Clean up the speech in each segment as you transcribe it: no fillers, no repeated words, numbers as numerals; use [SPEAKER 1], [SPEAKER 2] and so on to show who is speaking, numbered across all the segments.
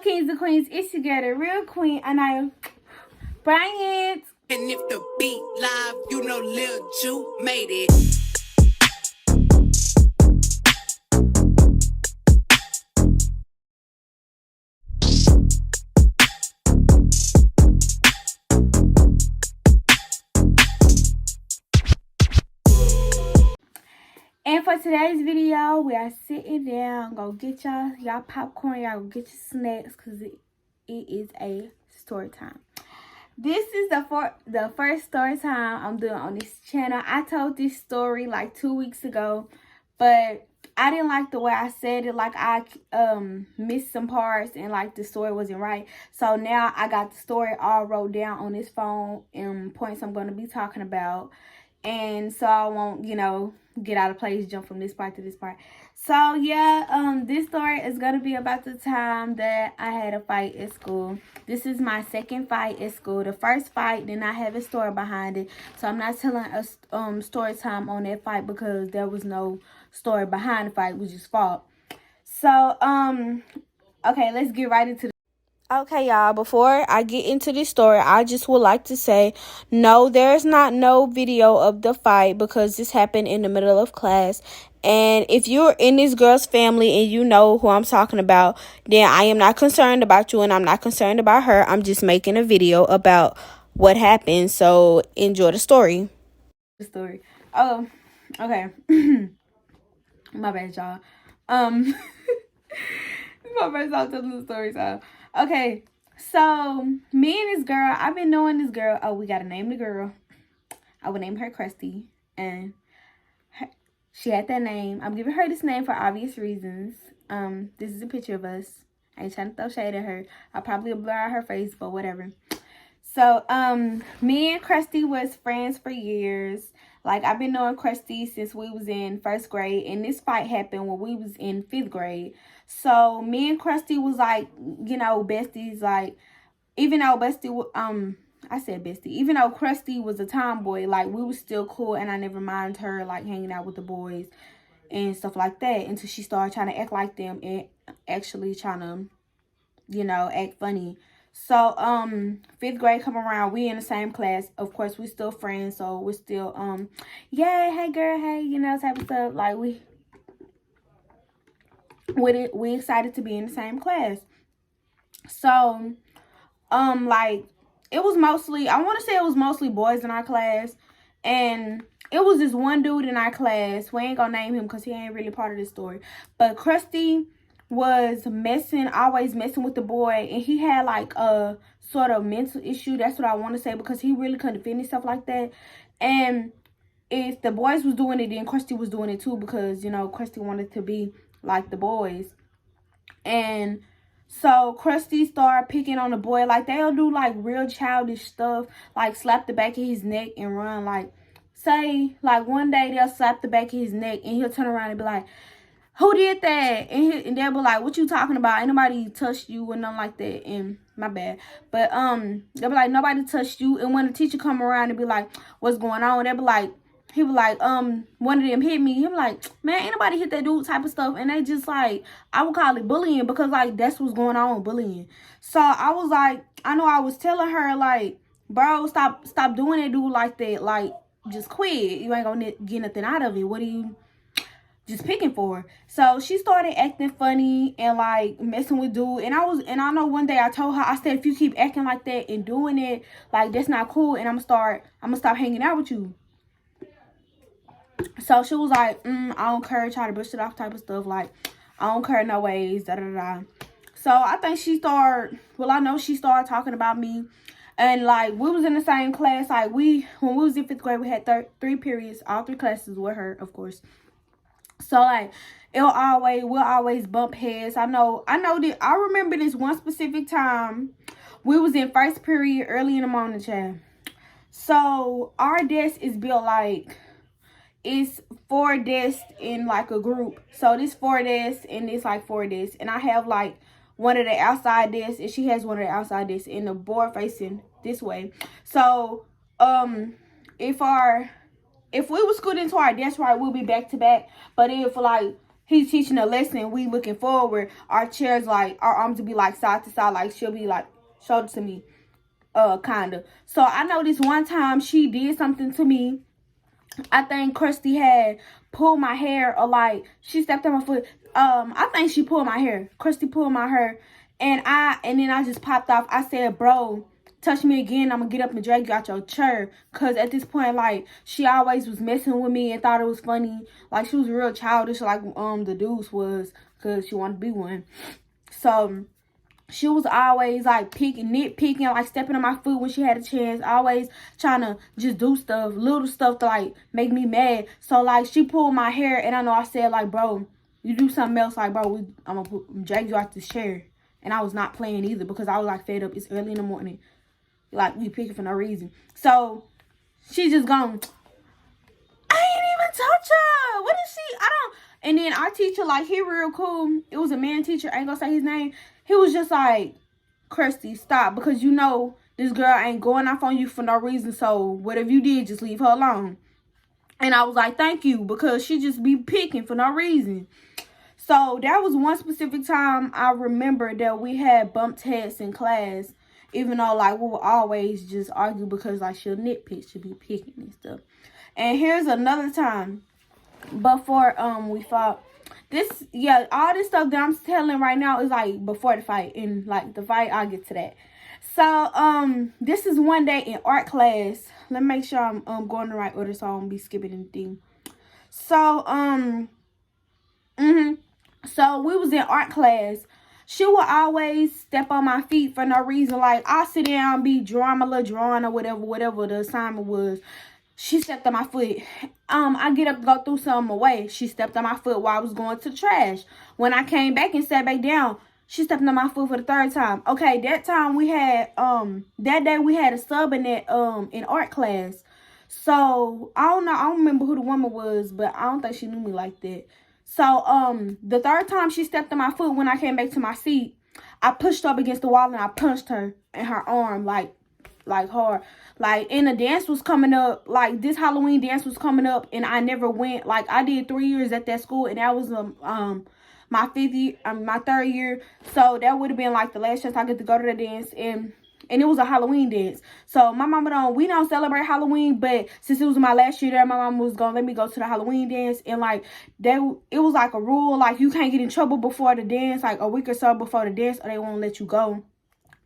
[SPEAKER 1] up, kings and queens? It's your girl, the real queen, ANYAH Bryant.
[SPEAKER 2] And if the beat live, you know Lil Ju made it.
[SPEAKER 1] And for today's video, we are sitting down. Go get y'all popcorn. Y'all go get your snacks because it is a story time. This is the first story time I'm doing on this channel. I told this story like 2 weeks ago, but I didn't like the way I said it. Like I missed some parts and like the story wasn't right. So now I got the story all wrote down on this phone and points I'm going to be talking about. And so I won't, get out of place, jump from this part to this part. So yeah, this story is gonna be about the time that I had a fight at school. This is my second fight at school. The first fight did not have a story behind it, so I'm not telling a story time on that fight because there was no story behind the fight, which is fault. So okay, let's get right into Okay, y'all, before I get into this story, I just would like to say, no, there's not no video of the fight because this happened in the middle of class. And if you're in this girl's family and you know who I'm talking about, then I am not concerned about you and I'm not concerned about her. I'm just making a video about what happened. So enjoy the story. Oh, okay. My bad, y'all. My bad, y'all telling the story time. Okay, so me and this girl, I've been knowing this girl. Oh, we gotta name the girl. I would name her Krusty, and she had that name. I'm giving her this name for obvious reasons. This is a picture of us. I ain't trying to throw shade at her. I'll probably blur out her face, but whatever. So, me and Krusty was friends for years. Like, I've been knowing Krusty since we was in 1st grade, and this fight happened when we was in 5th grade. So, me and Krusty was like, besties. Like, even though even though Krusty was a tomboy, like, we was still cool, and I never minded her, like, hanging out with the boys and stuff like that until she started trying to act like them and actually trying to, act funny. So 5th grade come around, we in the same class. Of course, we still friends, so we're still yeah, hey girl, hey, type of stuff. Like we excited to be in the same class. So like it was mostly, I want to say it was mostly boys in our class, and it was this one dude in our class. We ain't gonna name him because he ain't really part of this story, but Krusty was always messing with the boy, and he had like a sort of mental issue. That's what I want to say, because he really couldn't defend himself like that. And if the boys was doing it, then Krusty was doing it too, because Krusty wanted to be like the boys. And so Krusty started picking on the boy. Like, they'll do like real childish stuff, like slap the back of his neck and run. Like, say like one day they'll slap the back of his neck and he'll turn around and be like, who did that? And they'll be like, what you talking about? Ain't nobody touched you and nothing like that. And my bad. But they'll be like, nobody touched you. And when the teacher come around and be like, what's going on? They'll be like, he was like, one of them hit me. He was like, man, ain't nobody hit that dude type of stuff. And they just like, I would call it bullying, because like that's what's going on, bullying. So I was like, I know I was telling her like, bro, stop doing that dude like that. Like, just quit. You ain't gonna get nothing out of it. What are you just picking for? So she started acting funny and like messing with dude, and I know one day I told her, I said, if you keep acting like that and doing it, like, that's not cool, and I'm gonna stop hanging out with you. So she was like, I don't care, try to brush it off type of stuff, like, I don't care no ways, da da da. So I think I know she started talking about me. And like, we was in the same class. Like, when we was in 5th grade, we had 3 periods, all 3 classes with her, of course. So like, we'll always bump heads. I know that I remember this one specific time. We was in 1st period early in the morning, child. So our desk is built like, it's 4 desks in like a group. So this 4 desks and this like 4 desks, and I have like one of the outside desks, and she has one of the outside desks, and the board facing this way. So if we were scooting to our desk, right, we'll be back to back. But if like he's teaching a lesson, we looking forward, our chairs, like, our arms will be, like, side to side, like, she'll be, like, shoulder to me, kind of. So, I know this one time she did something to me. I think Krusty had pulled my hair, or, like, she stepped on my foot. I think she pulled my hair. Krusty pulled my hair, and then I just popped off. I said, bro, touch me again, I'm gonna get up and drag you out your chair. Cause at this point, like, she always was messing with me and thought it was funny. Like, she was real childish, like the dudes was, cause she wanted to be one. So she was always like nitpicking, like stepping on my foot when she had a chance, always trying to just do stuff, little stuff to like make me mad. So like she pulled my hair, and I know I said, like, bro, you do something else, like, bro, I'm gonna drag you out this chair. And I was not playing either, because I was like fed up. It's early in the morning. Like, we picking for no reason. So she just gone, I ain't even touch her. What is she? I don't. And then our teacher, like, he real cool. It was a man teacher. I ain't gonna say his name. He was just like, Krusty, stop. Because you know this girl ain't going off on you for no reason. So whatever you did, just leave her alone. And I was like, thank you. Because she just be picking for no reason. So that was one specific time I remember that we had bumped heads in class. Even though, like, we would always just argue because, like, she'll nitpick, she'll be picking and stuff. And here's another time before we fought. This, yeah, all this stuff that I'm telling right now is, like, before the fight. And, like, the fight, I'll get to that. So, this is one day in art class. Let me make sure I'm going the right order so I won't be skipping anything. So, so we was in art class. She would always step on my feet for no reason. Like, I'll sit down, be drawing my little drawing or whatever the assignment was. She stepped on my foot. I get up to go throw something away. She stepped on my foot while I was going to the trash. When I came back and sat back down, she stepped on my foot for the third time. Okay, that time we had, that day we had a sub in that, in art class. So, I don't know. I don't remember who the woman was, but I don't think she knew me like that. So, the third time she stepped on my foot when I came back to my seat, I pushed her up against the wall and I punched her in her arm, like hard. Like, and the dance was coming up, like, this Halloween dance was coming up, and I never went. Like, I did 3 years at that school, and that was, my 5th year, my 3rd year. So, that would have been, like, the last chance I get to go to the dance, and it was a Halloween dance. So, my mama we don't celebrate Halloween, but since it was my last year there, my mama was going to let me go to the Halloween dance. And, like, it was, like, a rule. Like, you can't get in trouble before the dance, like, a week or so before the dance, or they won't let you go.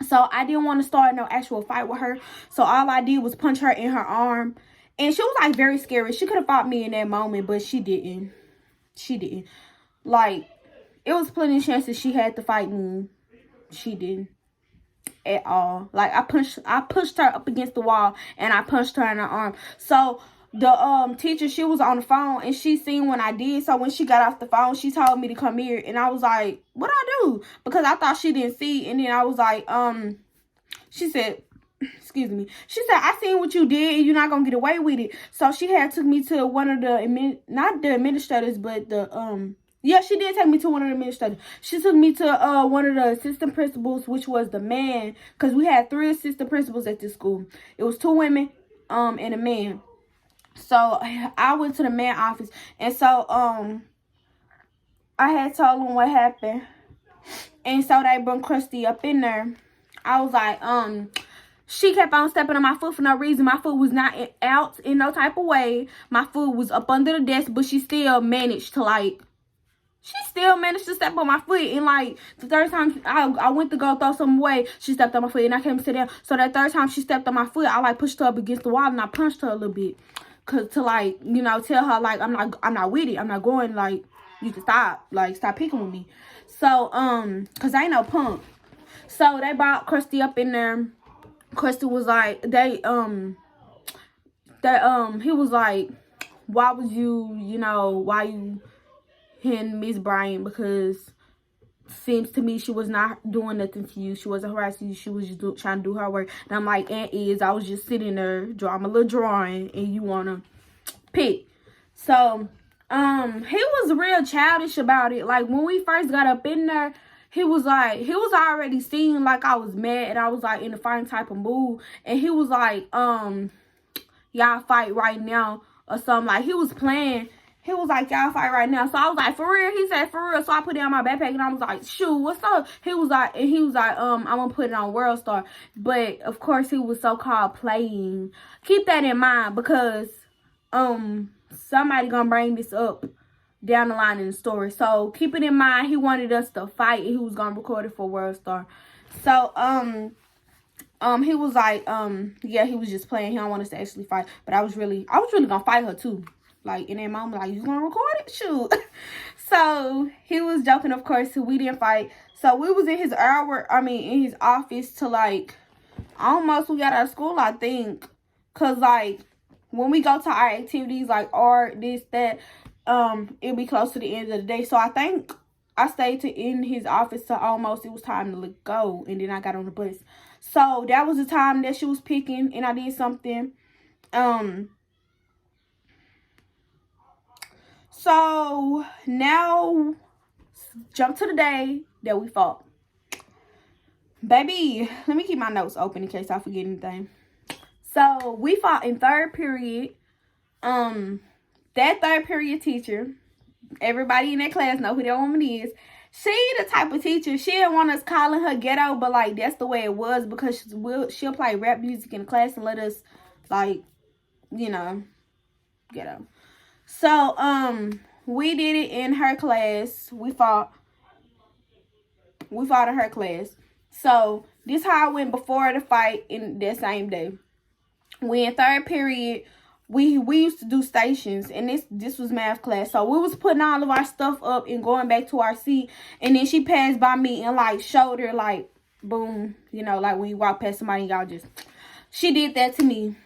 [SPEAKER 1] So, I didn't want to start no actual fight with her. So, all I did was punch her in her arm. And she was, like, very scary. She could have fought me in that moment, but she didn't. She didn't. Like, it was plenty of chances she had to fight me. She didn't. At all. Like, I pushed her up against the wall, and I punched her in her arm. So the teacher, she was on the phone, and she seen when I did. So when she got off the phone, she told me to come here, and I was like, what I do? Because I thought she didn't see. And then I was like, she said, excuse me, she said, I seen what you did, and you're not gonna get away with it. So she had took me to one of the not the administrators, but the yeah, she did take me to one of the administrators. She took me to one of the assistant principals, which was the man, because we had 3 assistant principals at this school. It was 2 women and a man. So I went to the man office, and so I had told them what happened, and so they brought Krusty up in there. I was like, she kept on stepping on my foot for no reason. My foot was not out in no type of way. My foot was up under the desk, but she still managed to, like, to step on my foot. And, like, the third time I went to go throw some away, she stepped on my foot, and I came to sit down. So that third time she stepped on my foot, I, like, pushed her up against the wall, and I punched her a little bit. Cause to, like, you know, tell her, like, I'm not with it. I'm not going, like, you can stop. Like, stop picking with me. So, cause I ain't no punk. So they brought Krusty up in there. Krusty was like, he was like, why was why you hitting Miss Bryant? Because seems to me she was not doing nothing to you. She wasn't harassing you. She was just trying to do her work. And I'm like, Aunt Is, I was just sitting there drawing my little drawing, and you want to pick. So, he was real childish about it. Like, when we first got up in there, he was already seeing like I was mad, and I was like in a fighting type of mood. And he was like, y'all fight right now or something. Like, he was playing. He was like, y'all fight right now. So I was like, for real? He said, for real. So I put it on my backpack and I was like, shoot, what's up? He was like, I'm gonna put it on WorldStar. But of course he was so-called playing. Keep that in mind because somebody gonna bring this up down the line in the story. So keep it in mind, he wanted us to fight and he was gonna record it for WorldStar. So he was like, yeah, he was just playing. He don't want us to actually fight. But I was really gonna fight her too. Like, in that moment, like, you gonna record it? Shoot. So, he was joking, of course, we didn't fight. So, we was in his in his office to, like, almost we got out of school, I think. Because, like, when we go to our activities, like, art, this, that, it'll be close to the end of the day. So, I think I stayed in his office till almost it was time to go. And then I got on the bus. So, that was the time that she was picking. And I did something. So, now, jump to the day that we fought. Baby, let me keep my notes open in case I forget anything. So, we fought in third period. That third period teacher, everybody in that class know who that woman is. She the type of teacher, she didn't want us calling her ghetto, but, like, that's the way it was because she'll play rap music in class and let us, like, you know, ghetto. So, we did it in her class. We fought in her class. So, this how I went before the fight in that same day. We in third period, we used to do stations, and this was math class. So, we was putting all of our stuff up and going back to our seat, and then she passed by me and, like, showed her, like, boom, you know, like when you walk past somebody, y'all just, she did that to me.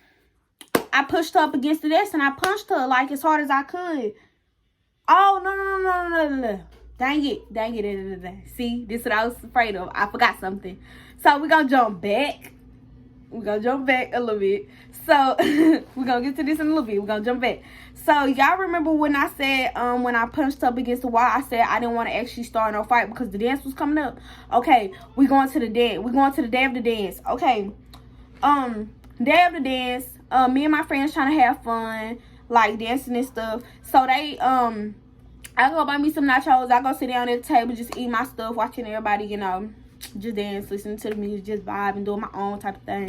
[SPEAKER 1] I pushed her up against the desk and I punched her like as hard as I could. Oh, no. Dang it. See, this is what I was afraid of. I forgot something. So, we're going to jump back. We're going to jump back a little bit. So, we're going to get to this in a little bit. We're going to jump back. So, y'all remember when I said, when I punched up against the wall, I said I didn't want to actually start no fight because the dance was coming up. Okay, we're going to the dance. We're going to the day of the dance. Okay, day of the dance. Me and my friends trying to have fun, like dancing and stuff. So they, I go buy me some nachos. I go sit down at the table, just eat my stuff, watching everybody, you know, just dance, listening to the music, just vibe and doing my own type of thing.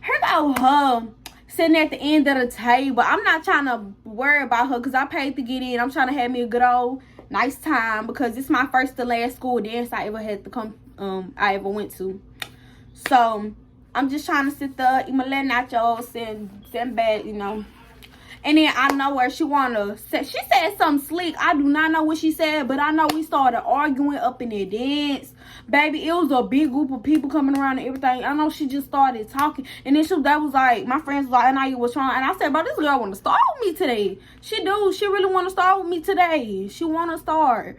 [SPEAKER 1] Here go her sitting at the end of the table. I'm not trying to worry about her because I paid to get in. I'm trying to have me a good old nice time because it's my first to last school dance I ever had to come, I ever went to. So I'm just trying to sit there, eat my little nachos, sitting back, you know. And then I know where she wanna say. She said something sleek. I do not know what she said, but I know we started arguing up in the dance. Baby, it was a big group of people coming around and everything. I know she just started talking. And then that was like, my friends was like, ANYAH, what's wrong? And I said, bro, this girl wanna start with me today. She do. She really wanna start with me today. She wanna start.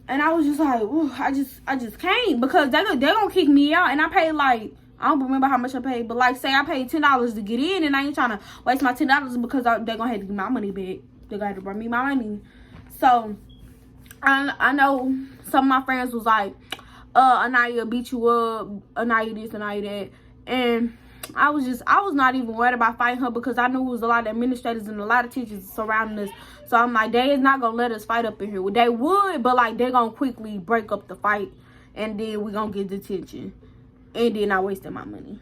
[SPEAKER 1] And I was just like, ooh, I just can't because they're gonna kick me out. And I paid like, I don't remember how much I paid, but like say I paid $10 to get in and I ain't trying to waste my $10 because they're gonna have to give my money back. They're gonna have to bring me my money. So I know some of my friends was like, ANYAH beat you up, ANYAH this, ANYAH that. And I was not even worried about fighting her because I knew it was a lot of administrators and a lot of teachers surrounding us. So I'm like, they is not gonna let us fight up in here. They would, but like they're gonna quickly break up the fight and then we're gonna get detention. And then I wasted my money.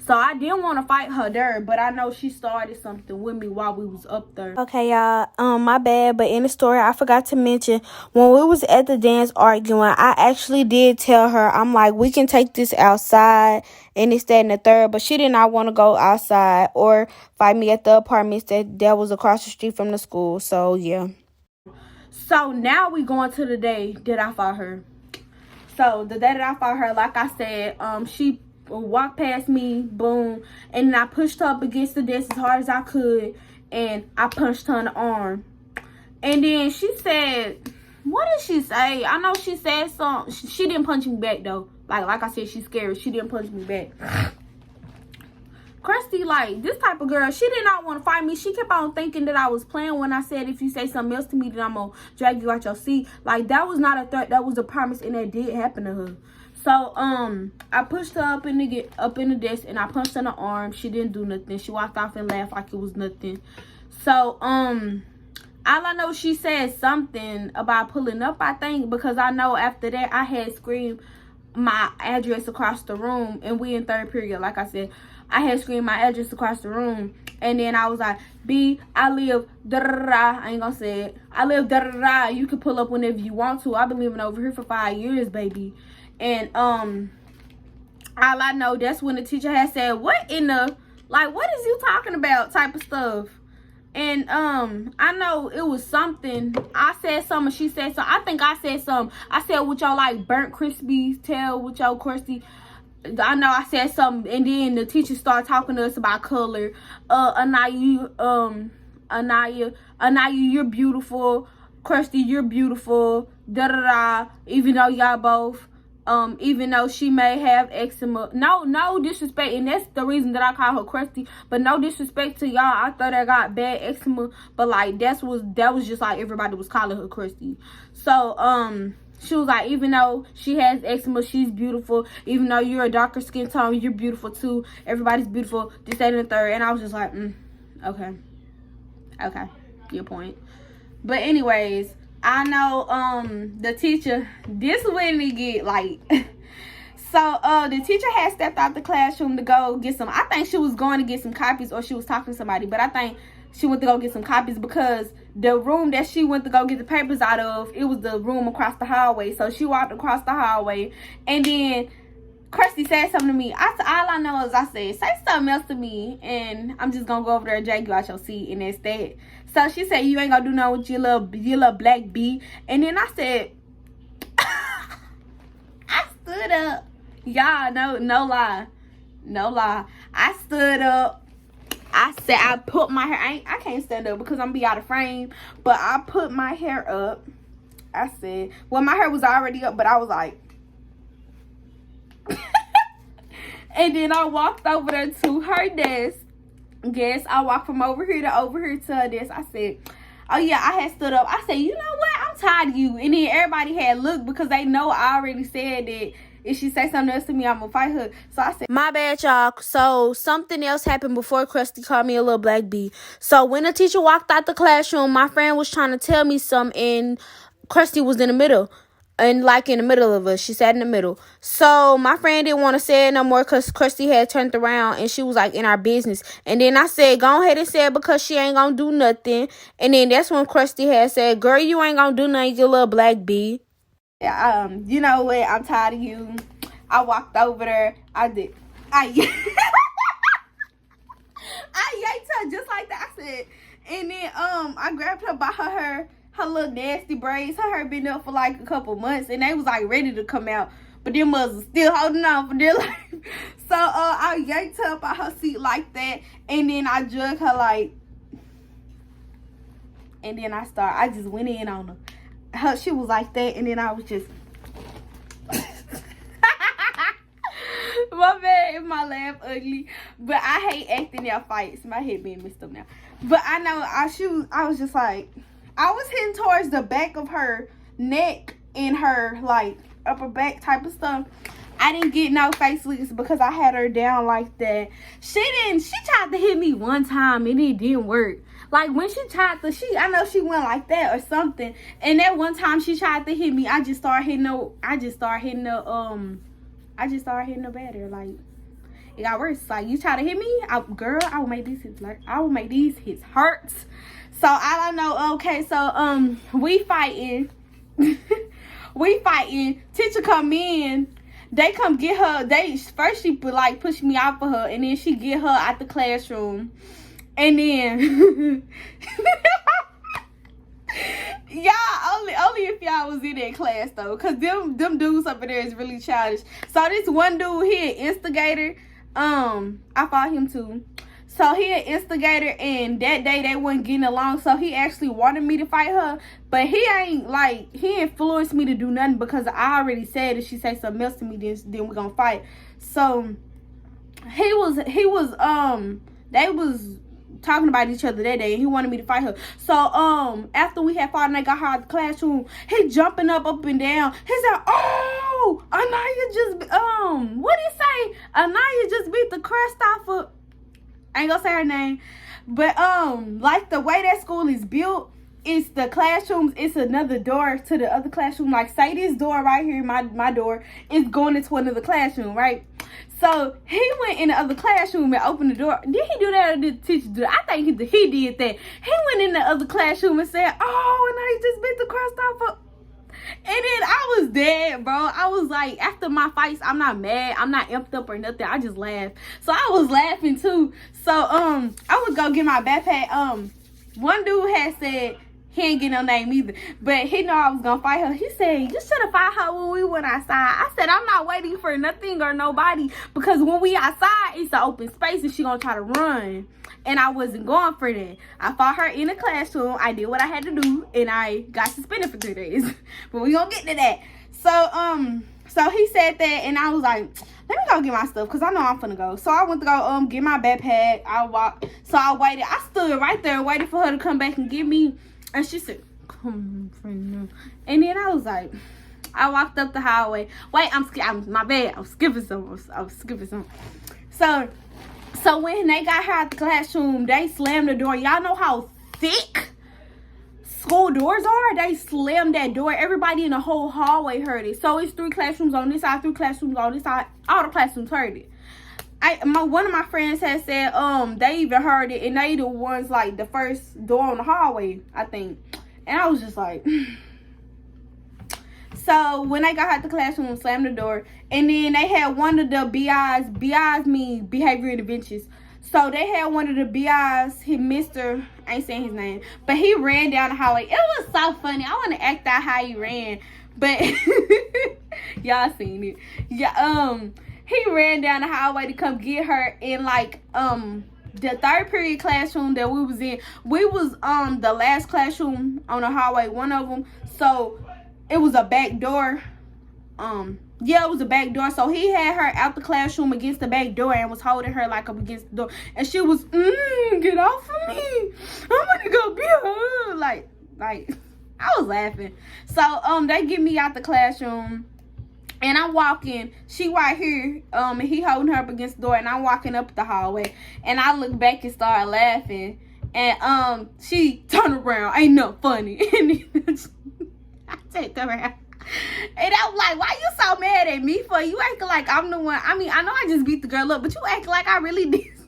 [SPEAKER 1] So I didn't want to fight her there, but I know she started something with me while we was up there. Okay, y'all, my bad, but in the story, I forgot to mention, when we was at the dance arguing, I actually did tell her, I'm like, we can take this outside, and it's that and the third, but she did not want to go outside or fight me at the apartments that was across the street from the school, so yeah. So now we going to the day that I fought her. So the day that I fought her, like I said, she walked past me, boom, and then I pushed her up against the desk as hard as I could, and I punched her in the arm. And then she said, what did she say? I know she said something. She didn't punch me back though. Like I said, she's scared. She didn't punch me back. Christy, like, this type of girl, she did not want to fight me. She kept on thinking that I was playing when I said, if you say something else to me, then I'm going to drag you out your seat. Like, that was not a threat. That was a promise, and that did happen to her. So, I pushed her up in the desk, and I punched her in the arm. She didn't do nothing. She walked off and laughed like it was nothing. So, All I know, she said something about pulling up, I think, because I know after that I had screamed my address across the room, and we in third period, like I said. I had screamed my address across the room, and then I was like, B, I live da-da-da-da. I ain't gonna say it. I live da-da-da-da. You can pull up whenever you want to. I've been living over here for 5 years, baby. And all I know, that's when the teacher had said, what in the, like, what is you talking about type of stuff. And I know it was something. I said something, she said something. I think I said something. I said, with your like burnt crispy tail, with your crusty. I know I said something, and then the teacher started talking to us about color. Anaya, you're beautiful. Kirsty, you're beautiful. Da da da. Even though y'all both, even though she may have eczema. No disrespect, and that's the reason that I call her Kirsty. But no disrespect to y'all. I thought I got bad eczema, but like that was just like everybody was calling her Kirsty. So she was like, even though she has eczema, she's beautiful. Even though you're a darker skin tone, you're beautiful too. Everybody's beautiful. This, that, and the third. And I was just like, okay, your point. But anyways, I know the teacher, this when it get like so the teacher had stepped out the classroom to go get some, I think she was going to get some copies, or she was talking to somebody, but I think she went to go get some copies, because the room that she went to go get the papers out of, it was the room across the hallway. So she walked across the hallway, and then Kirsty said something to me. All I know is I said, say something else to me, and I'm just gonna go over there and drag you out your seat, and that's that. So she said, you ain't gonna do nothing with your little black bee. And then I said, I stood up. Y'all, no lie. I stood up. I said, I put my hair, I can't stand up because I'm gonna be out of frame, but I put my hair up. I said, well, my hair was already up, but I was like, and then I walked over there to her desk. Yes, I walked from over here to her desk. I said, oh yeah, I had stood up. I said, you know what, I'm tired of you. And then everybody had looked, because they know I already said that if she say something else to me, I'm gonna fight her. So I said, my bad, y'all. So something else happened before Kirsty called me a little black bee. So when the teacher walked out the classroom, my friend was trying to tell me something, and Kirsty was in the middle. And like in the middle of us, she sat in the middle. So my friend didn't want to say it no more, because Kirsty had turned around and she was like in our business. And then I said, go ahead and say it, because she ain't gonna do nothing. And then that's when Kirsty had said, girl, you ain't gonna do nothing, you little black bee. You know what? I'm tired of you. I walked over there. I yanked her just like that. I said, and then I grabbed her by her little nasty braids. Her hair been up for like a couple months, and they was like ready to come out, but them was still holding on for dear life. So I yanked her up out her seat like that, and then I drugged her like, and then I just went in on her. She was like that, and then I was just my bad if my laugh ugly, but I hate acting out fights. My head being messed up now, but I know I was just like, I was hitting towards the back of her neck and her like upper back type of stuff. I didn't get no face licks because I had her down like that. She tried to hit me one time and it didn't work. Like when she tried to, I know she went like that or something. And that one time she tried to hit me, I just started hitting the batter. Like it got worse. Like you try to hit me, girl, I will make these hits hurt. I will make these hits hurt. So I don't know. Okay, so we fighting. We fighting. Teacher come in. They come get her. First she like push me out for her, and then she get her out the classroom. And then y'all only if y'all was in that class though, cause them dudes up in there is really childish. So this one dude, he an instigator. I fought him too. So he an instigator, and that day they wasn't getting along, so he actually wanted me to fight her, but he influenced me to do nothing, because I already said if she say something else to me, then we're gonna fight. So they was talking about each other that day, and he wanted me to fight her. So after we had fought and I got her out the classroom, he jumping up and down. He said, oh, Anaya just what did he say? Anaya just beat the crust off of, I ain't gonna say her name, but like the way that school is built, it's the classrooms. It's another door to the other classroom. Like, say this door right here, my door, is going into another classroom, right? So he went in the other classroom and opened the door. Did he do that or did the teacher do that? I think he did that. He went in the other classroom and said, "Oh, and I just bit the crust off of." And then I was dead, bro. I was like, after my fights, I'm not mad. I'm not amped up or nothing. I just laugh. So I was laughing too. So I would go get my backpack. One dude had said he ain't get no name either, but he know I was gonna fight her. He said, "You should have fought her when we went outside." I said, "I'm not waiting for nothing or nobody, because when we outside, it's an open space and she gonna try to run." And I wasn't going for that. I fought her in the classroom. I did what I had to do, and I got suspended for 3 days. But we gonna get to that. So he said that, and I was like, let me go get my stuff, because I know I'm finna go. So I went to go get my backpack. I waited. I stood right there waiting for her to come back and get me. And she said, "Come on." And then I was like, I walked up the hallway. Wait, my bad. I'm skipping some. So when they got her out the classroom, they slammed the door. Y'all know how thick school doors are? They slammed that door. Everybody in the whole hallway heard it. So it's 3 classrooms on this side, 3 classrooms on this side. All the classrooms heard it. One of my friends had said they even heard it, and they the ones like the first door on the hallway, I think. And I was just like, so when they got out the classroom, slammed the door, and then they had one of the BIs mean behavior interventions. So they had one of the BIs, I ain't saying his name, but he ran down the hallway. It was so funny. I want to act out how he ran, but y'all seen it. Yeah, he ran down the hallway to come get her in like the 3rd period classroom that we was in. We was the last classroom on the hallway, one of them. So it was a back door. Yeah, it was a back door. So he had her out the classroom against the back door and was holding her like up against the door. And she was, "Get off of me. I'm gonna go be her." Like I was laughing. So they get me out the classroom. And I'm walking, she right here, and he holding her up against the door, and I'm walking up the hallway, and I look back and start laughing, and she turned around, ain't nothing funny, and I take her out, and I was like, "Why you so mad at me for? You acting like I'm the one." I mean, I know I just beat the girl up, but you acting like I really did.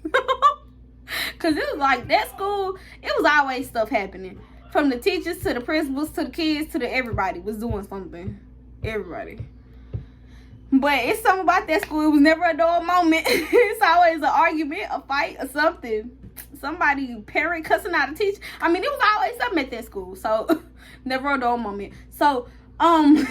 [SPEAKER 1] Because it was like, that school, it was always stuff happening, from the teachers to the principals to the kids to the everybody was doing something, everybody. But it's something about that school. It was never a dull moment. It's always an argument, a fight, or something. Somebody, parent cussing out a teacher. I mean, it was always something at that school. So, never a dull moment. So, I'm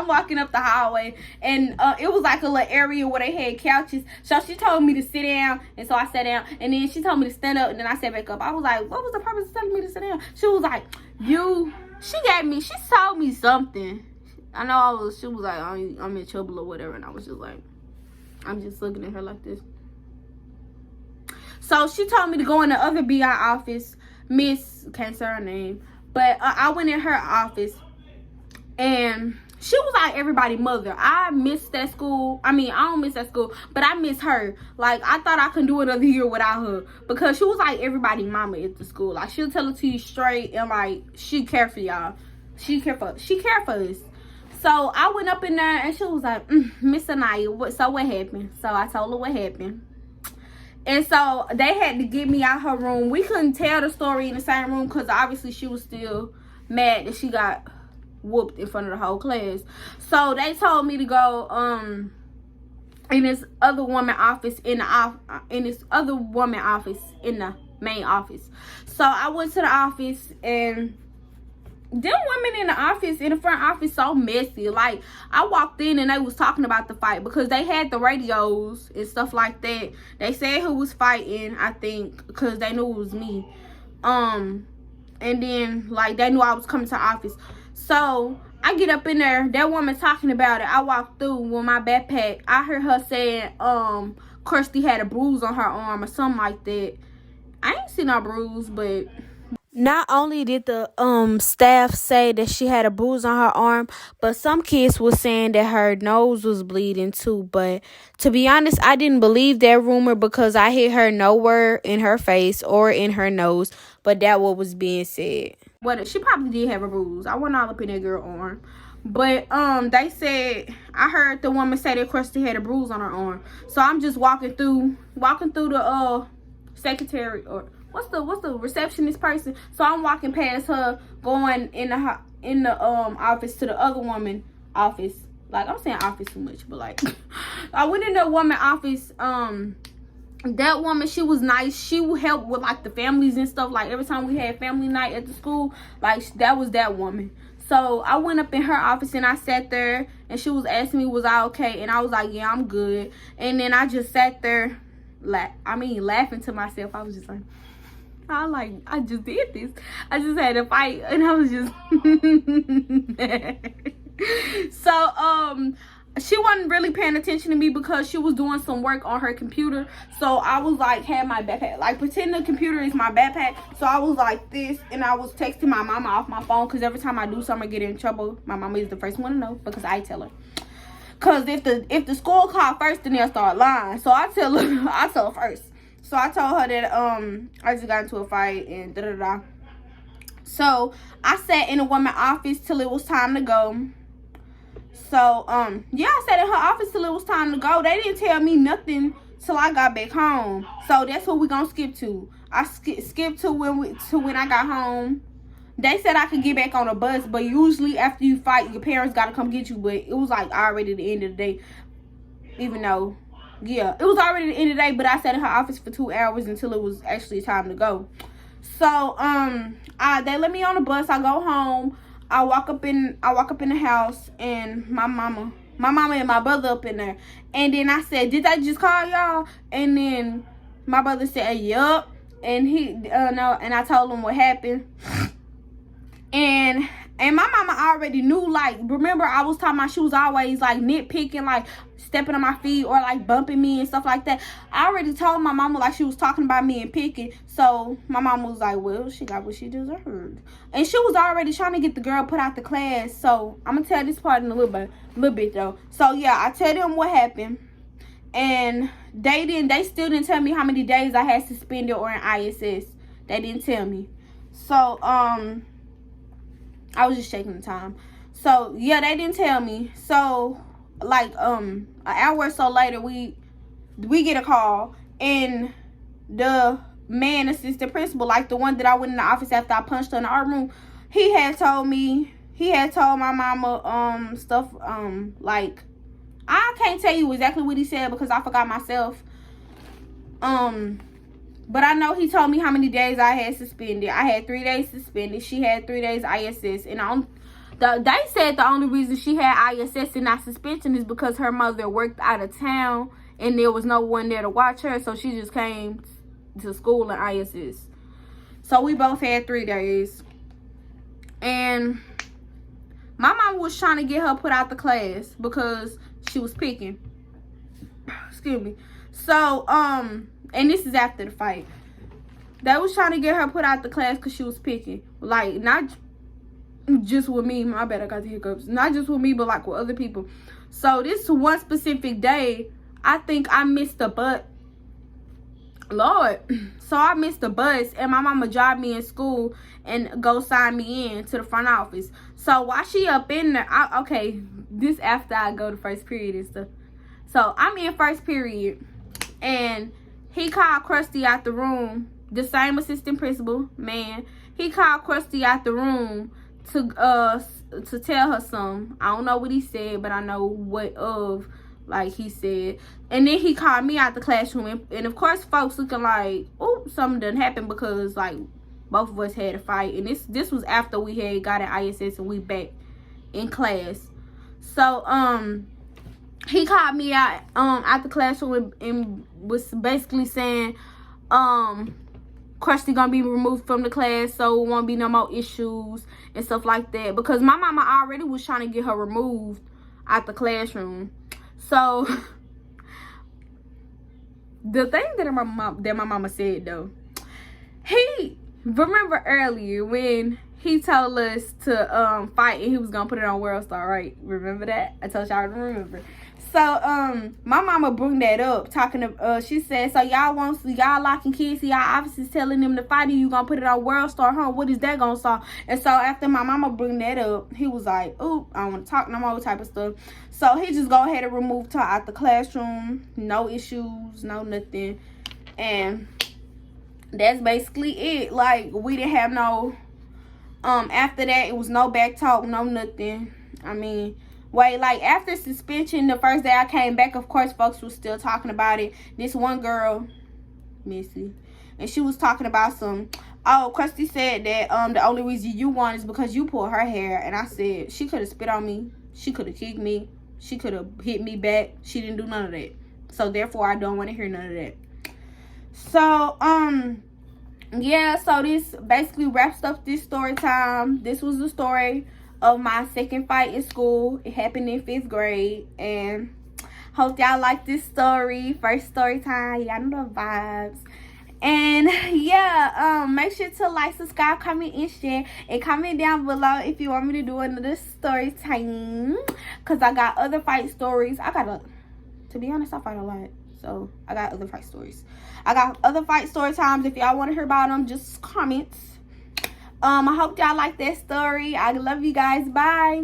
[SPEAKER 1] walking up the hallway, and it was like a little area where they had couches. So she told me to sit down, and so I sat down. And then she told me to stand up, and then I sat back up. I was like, what was the purpose of telling me to sit down? She was like, she told me something. I know she was like, "I'm in trouble" or whatever, and I was just like, I'm just looking at her like this. So she told me to go in the other BI office, Miss, can't say her name, but I went in her office, and she was like everybody's mother. I miss that school. I mean, I don't miss that school, but I miss her. Like, I thought I couldn't do another year without her, because she was like everybody's mama at the school. Like, she'll tell it to you straight, and like, she care for y'all. She care for us. So I went up in there, and she was like, "Miss Anaya, what happened?" So I told her what happened. And so they had to get me out her room. We couldn't tell the story in the same room, because obviously she was still mad that she got whooped in front of the whole class. So they told me to go in this other woman office in the main office. So I went to the office, and them women in the office, in the front office, so messy. Like, I walked in and they was talking about the fight, because they had the radios and stuff like that. They said who was fighting, I think, because they knew it was me. And then, like, they knew I was coming to the office. So I get up in there, that woman talking about it. I walked through with my backpack. I heard her saying, Kirsty had a bruise on her arm or something like that. I ain't seen no bruise, but Not only did the staff say that she had a bruise on her arm, but some kids were saying that her nose was bleeding too. But to be honest, I didn't believe that rumor because I hit her nowhere in her face or in her nose. But that what was being said. What she probably did have a bruise. I went all up in that girl's arm. But they said I heard the woman say that Krusty had a bruise on her arm. So I'm just walking through the secretary or what's the receptionist person. So I'm walking past her, going in the office to the other woman office. Like, I'm saying office too much, but like I went in the woman office. That woman, she was nice. She would help with like the families and stuff. Like every time we had family night at the school, like that was that woman. So I went up in her office and I sat there, and she was asking me was I okay, and I was like, yeah, I'm good. And then I just sat there laughing to myself. I was just like, I just did this. I just had a fight, and I was just so she wasn't really paying attention to me because she was doing some work on her computer. So I was like, had my backpack, like pretend the computer is my backpack. So I was like this, and I was texting my mama off my phone because every time I do something, I get in trouble. My mama is the first one to know because I tell her. Cause if the school called first, then they'll start lying. So I tell her first. So I told her that I just got into a fight and da da da. So I sat in the woman's office till it was time to go. So yeah, I sat in her office till it was time to go. They didn't tell me nothing till I got back home. So that's what we gonna skip to. I skipped to when I got home. They said I could get back on a bus, but usually after you fight, your parents gotta come get you. But it was like already the end of the day, even though, yeah, it was already the end of the day. But I sat in her office for 2 hours until it was actually time to go. So they let me on the bus. I go home. I walk up in the house, and my mama and my brother up in there. And then I said, "Did I just call y'all?" And then my brother said, "Yup." And he no, and I told him what happened. And my mama already knew, like, remember I was talking about she was always like nitpicking, like stepping on my feet or like bumping me and stuff like that. I already told my mama like she was talking about me and picking. So my mama was like, well, she got what she deserved. And she was already trying to get the girl put out the class. So I'm gonna tell this part in a little bit though. So yeah, I tell them what happened. And they still didn't tell me how many days I had suspended or in ISS. They didn't tell me. So I was just checking the time. So yeah, they didn't tell me. So like an hour or so later, we get a call, and the assistant principal, like the one that I went in the office after I punched her in the art room, he had told my mama stuff like, I can't tell you exactly what he said because I forgot myself. But I know he told me how many days I had suspended. I had 3 days suspended. She had 3 days ISS. And they said the only reason she had ISS and not suspension is because her mother worked out of town and there was no one there to watch her. So she just came to school in ISS. So we both had 3 days. And my mom was trying to get her put out the class because she was picking. Excuse me. So, and this is after the fight. They was trying to get her put out the class because she was picking. Like, not just with me. My bad, I got the hiccups. Not just with me, but like with other people. So, this one specific day, I think I missed the bus. Lord. So, I missed the bus, and my mama dropped me in school and go sign me in to the front office. So, while she up in there, okay, this after I go to first period and stuff. So, I'm in first period, and he called Krusty out the room. The same assistant principal, man. He called Krusty out the room to tell her something. I don't know what he said, but I know what like he said. And then he called me out the classroom, and of course folks looking like, oh, something done happened because like both of us had a fight. And this was after we had got an ISS and we back in class. So he called me out the classroom and was basically saying Krusty gonna be removed from the class, so it won't be no more issues and stuff like that, because my mama already was trying to get her removed out the classroom. So the thing that my mama said though, he remember earlier when he told us to fight and he was gonna put it on WorldStar, right? Remember that? I told y'all to remember. So my mama bring that up, talking to she said, so y'all locking kids, so y'all obviously telling them to fight and you gonna put it on WorldStar, huh? What is that gonna solve? And so after my mama bring that up, he was like, "Ooh, I don't want to talk no more," type of stuff. So he just go ahead and removed her out the classroom, no issues, no nothing, and that's basically it. Like, we didn't have no after that, it was no back talk, no nothing. I mean, wait, like, after suspension, the first day I came back, of course, folks was still talking about it. This one girl, Missy, and she was talking about Krusty said that the only reason you won is because you pulled her hair. And I said, she could have spit on me, she could have kicked me, she could have hit me back. She didn't do none of that. So therefore, I don't want to hear none of that. So yeah, so this basically wraps up this story time. This was the story of my second fight in school. It happened in 5th grade, and hope y'all like this story. First story time, y'all know the vibes. And yeah, make sure to like, subscribe, comment, and share, and comment down below if you want me to do another story time, because I got other fight stories. To be honest, I fight a lot, so I got other fight stories. I got other fight story times. If y'all want to hear about them, just comments. I hope y'all like that story. I love you guys. Bye.